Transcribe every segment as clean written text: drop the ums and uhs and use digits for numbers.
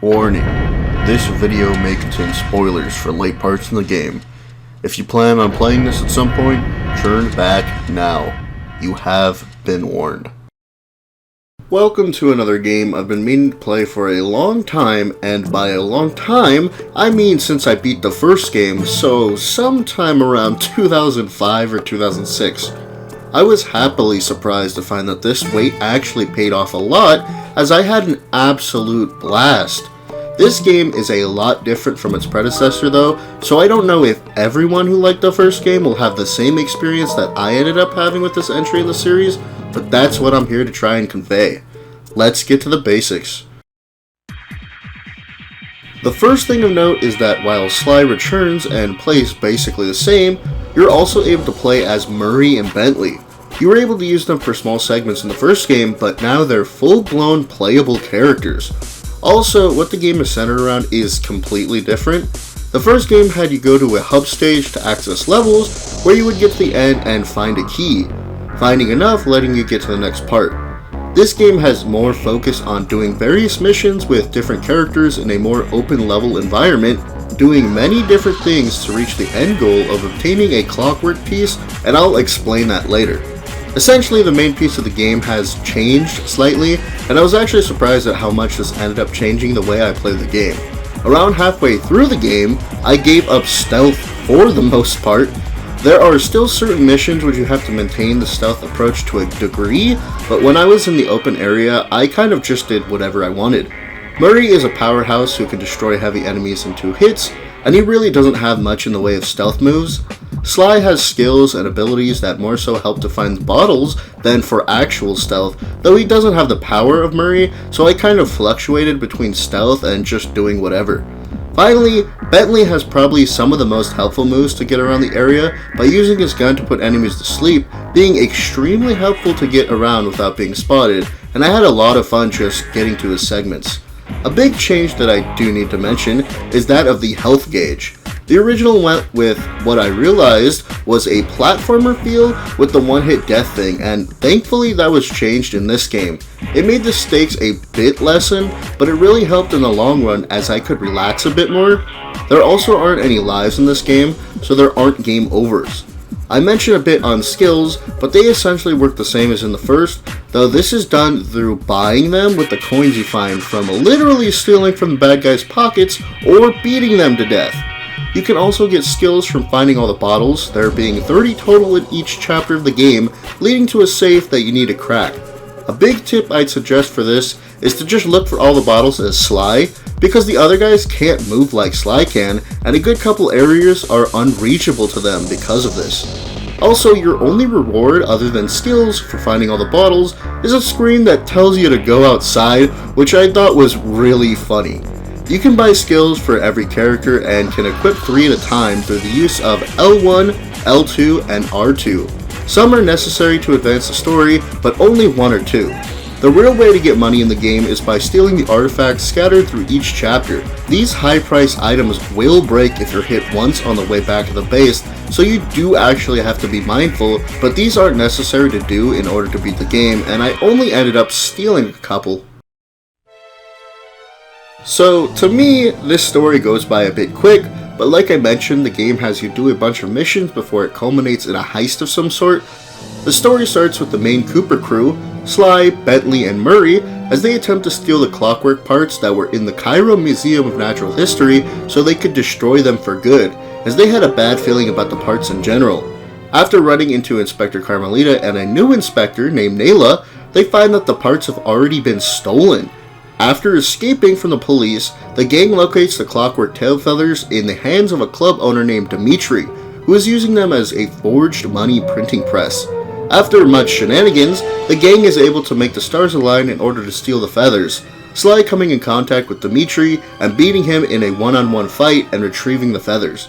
Warning, this video may contain spoilers for late parts in the game. If you plan on playing this at some point, turn back now. You have been warned. Welcome to another game I've been meaning to play for a long time, and by a long time, I mean since I beat the first game, so sometime around 2005 or 2006. I was happily surprised to find that this wait actually paid off a lot, as I had an absolute blast. This game is a lot different from its predecessor though, so I don't know if everyone who liked the first game will have the same experience that I ended up having with this entry in the series, but that's what I'm here to try and convey. Let's get to the basics. The first thing of note is that while Sly returns and plays basically the same, you're also able to play as Murray and Bentley. You were able to use them for small segments in the first game, but now they're full-blown playable characters. Also, what the game is centered around is completely different. The first game had you go to a hub stage to access levels, where you would get to the end and find a key, finding enough letting you get to the next part. This game has more focus on doing various missions with different characters in a more open level environment, doing many different things to reach the end goal of obtaining a clockwork piece, and I'll explain that later. Essentially, the main piece of the game has changed slightly, and I was actually surprised at how much this ended up changing the way I played the game. Around halfway through the game, I gave up stealth for the most part. There are still certain missions which you have to maintain the stealth approach to a degree, but when I was in the open area, I kind of just did whatever I wanted. Murray is a powerhouse who can destroy heavy enemies in 2 hits, and he really doesn't have much in the way of stealth moves. Sly has skills and abilities that more so help to find bottles than for actual stealth, though he doesn't have the power of Murray, so I kind of fluctuated between stealth and just doing whatever. Finally, Bentley has probably some of the most helpful moves to get around the area by using his gun to put enemies to sleep, being extremely helpful to get around without being spotted, and I had a lot of fun just getting to his segments. A big change that I do need to mention is that of the health gauge. The original went with what I realized was a platformer feel with the one-hit death thing, and thankfully that was changed in this game. It made the stakes a bit lessened, but it really helped in the long run as I could relax a bit more. There also aren't any lives in this game, so there aren't game overs. I mentioned a bit on skills, but they essentially work the same as in the first, though this is done through buying them with the coins you find from literally stealing from the bad guys' pockets or beating them to death. You can also get skills from finding all the bottles, there being 30 total in each chapter of the game, leading to a safe that you need to crack. A big tip I'd suggest for this is to just look for all the bottles as Sly, because the other guys can't move like Sly can, and a good couple areas are unreachable to them because of this. Also, your only reward other than skills for finding all the bottles is a screen that tells you to go outside, which I thought was really funny. You can buy skills for every character and can equip 3 at a time through the use of L1, L2, and R2. Some are necessary to advance the story, but only 1 or 2. The real way to get money in the game is by stealing the artifacts scattered through each chapter. These high-priced items will break if you're hit once on the way back to the base, so you do actually have to be mindful, but these aren't necessary to do in order to beat the game, and I only ended up stealing a couple. So, to me, this story goes by a bit quick, but like I mentioned, the game has you do a bunch of missions before it culminates in a heist of some sort. The story starts with the main Cooper crew, Sly, Bentley, and Murray, as they attempt to steal the clockwork parts that were in the Cairo Museum of Natural History so they could destroy them for good, as they had a bad feeling about the parts in general. After running into Inspector Carmelita and a new inspector named Nayla, they find that the parts have already been stolen. After escaping from the police, the gang locates the clockwork tail feathers in the hands of a club owner named Dimitri, who is using them as a forged money printing press. After much shenanigans, the gang is able to make the stars align in order to steal the feathers, Sly coming in contact with Dimitri and beating him in a one-on-one fight and retrieving the feathers.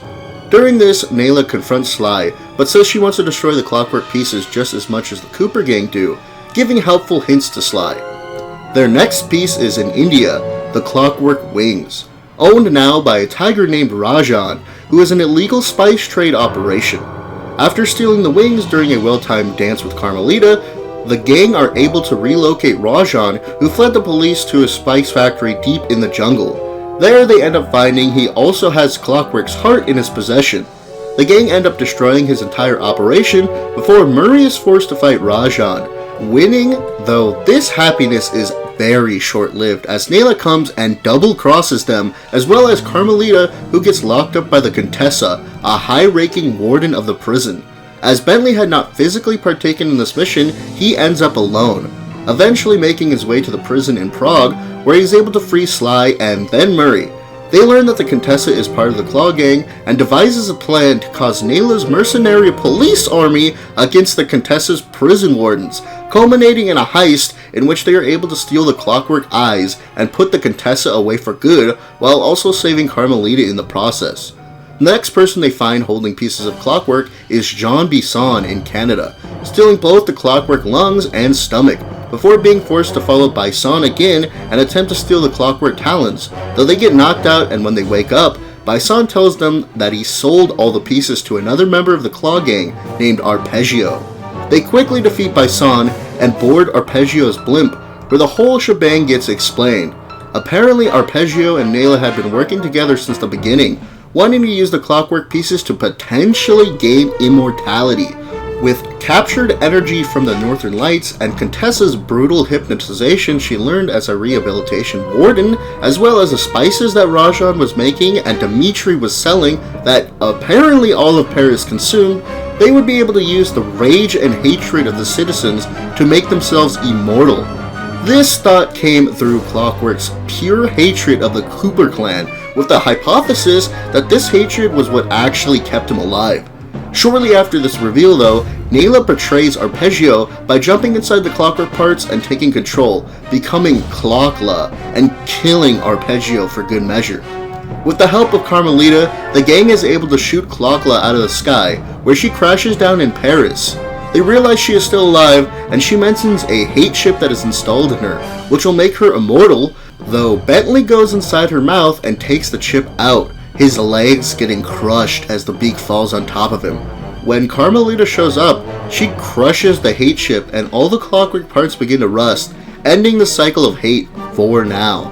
During this, Nayla confronts Sly, but says she wants to destroy the clockwork pieces just as much as the Cooper gang do, giving helpful hints to Sly. Their next piece is in India, the Clockwork Wings, owned now by a tiger named Rajan, who is an illegal spice trade operation. After stealing the wings during a well-timed dance with Carmelita, the gang are able to relocate Rajan, who fled the police to a spice factory deep in the jungle. There they end up finding he also has Clockwork's heart in his possession. The gang end up destroying his entire operation before Murray is forced to fight Rajan, winning, though this happiness is very short-lived as Nayla comes and double-crosses them, as well as Carmelita, who gets locked up by the Contessa, a high-ranking warden of the prison. As Bentley had not physically partaken in this mission, he ends up alone, eventually making his way to the prison in Prague, where he's able to free Sly and then Murray. They learn that the Contessa is part of the Klaww gang and devises a plan to cause Nayla's mercenary police army against the Contessa's prison wardens, culminating in a heist in which they are able to steal the Clockwork Eyes and put the Contessa away for good, while also saving Carmelita in the process. The next person they find holding pieces of clockwork is Jean Bisson in Canada, stealing both the clockwork lungs and stomach, before being forced to follow Bisson again and attempt to steal the clockwork talons, though they get knocked out, and when they wake up, Bisson tells them that he sold all the pieces to another member of the Klaww gang named Arpeggio. They quickly defeat Bisson and board Arpeggio's blimp, where the whole shebang gets explained. Apparently Arpeggio and Nayla had been working together since the beginning, wanting to use the clockwork pieces to potentially gain immortality. With captured energy from the Northern Lights and Contessa's brutal hypnotization she learned as a rehabilitation warden, as well as the spices that Rajan was making and Dimitri was selling that apparently all of Paris consumed, they would be able to use the rage and hatred of the citizens to make themselves immortal. This thought came through Clockwork's pure hatred of the Cooper clan, with the hypothesis that this hatred was what actually kept him alive. Shortly after this reveal though, Nayla betrays Arpeggio by jumping inside the clockwork parts and taking control, becoming Klaww and killing Arpeggio for good measure. With the help of Carmelita, the gang is able to shoot Klaww out of the sky, where she crashes down in Paris. They realize she is still alive, and she mentions a hate chip that is installed in her, which will make her immortal, though Bentley goes inside her mouth and takes the chip out, his legs getting crushed as the beak falls on top of him. When Carmelita shows up, she crushes the hate chip and all the clockwork parts begin to rust, ending the cycle of hate for now.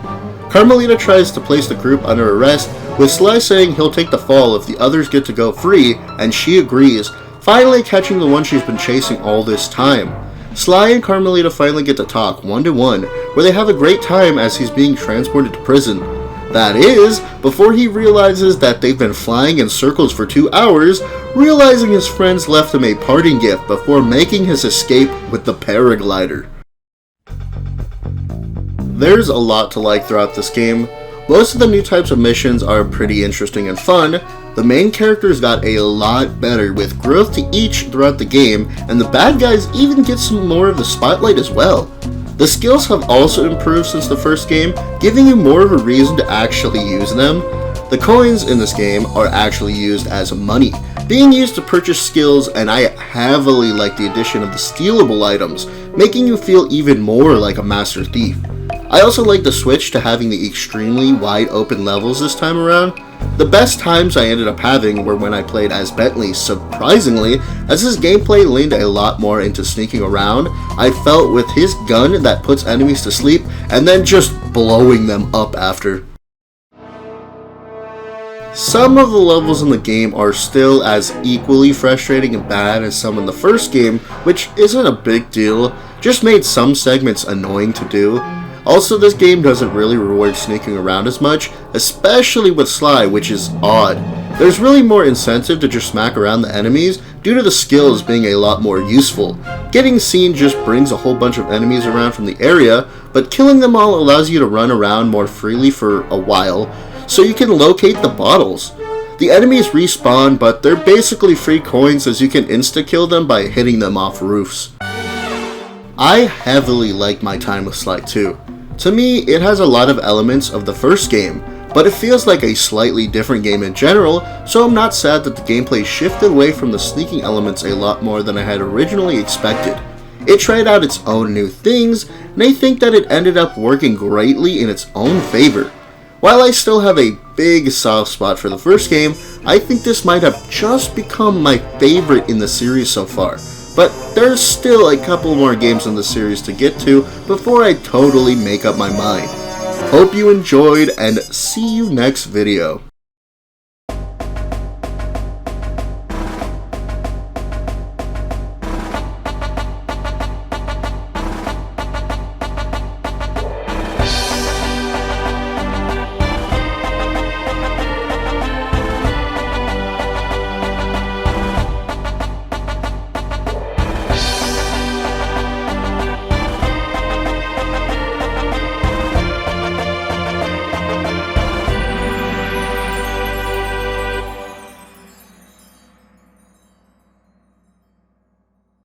Carmelita tries to place the group under arrest, with Sly saying he'll take the fall if the others get to go free, and she agrees, finally catching the one she's been chasing all this time. Sly and Carmelita finally get to talk one-to-one, where they have a great time as he's being transported to prison. That is, before he realizes that they've been flying in circles for 2 hours, realizing his friends left him a parting gift before making his escape with the paraglider. There's a lot to like throughout this game. Most of the new types of missions are pretty interesting and fun. The main characters got a lot better with growth to each throughout the game, and the bad guys even get some more of the spotlight as well. The skills have also improved since the first game, giving you more of a reason to actually use them. The coins in this game are actually used as money, being used to purchase skills, and I heavily like the addition of the stealable items, making you feel even more like a master thief. I also like the switch to having the extremely wide open levels this time around. The best times I ended up having were when I played as Bentley, surprisingly, as his gameplay leaned a lot more into sneaking around. I felt with his gun that puts enemies to sleep and then just blowing them up after. Some of the levels in the game are still as equally frustrating and bad as some in the first game, which isn't a big deal, just made some segments annoying to do. Also, this game doesn't really reward sneaking around as much, especially with Sly, which is odd. There's really more incentive to just smack around the enemies due to the skills being a lot more useful. Getting seen just brings a whole bunch of enemies around from the area, but killing them all allows you to run around more freely for a while, so you can locate the bottles. The enemies respawn, but they're basically free coins as you can insta-kill them by hitting them off roofs. I heavily like my time with Sly 2. To me, it has a lot of elements of the first game, but it feels like a slightly different game in general, so I'm not sad that the gameplay shifted away from the sneaking elements a lot more than I had originally expected. It tried out its own new things, and I think that it ended up working greatly in its own favor. While I still have a big soft spot for the first game, I think this might have just become my favorite in the series so far, but there's still a couple more games in the series to get to before I totally make up my mind. Hope you enjoyed, and see you next video.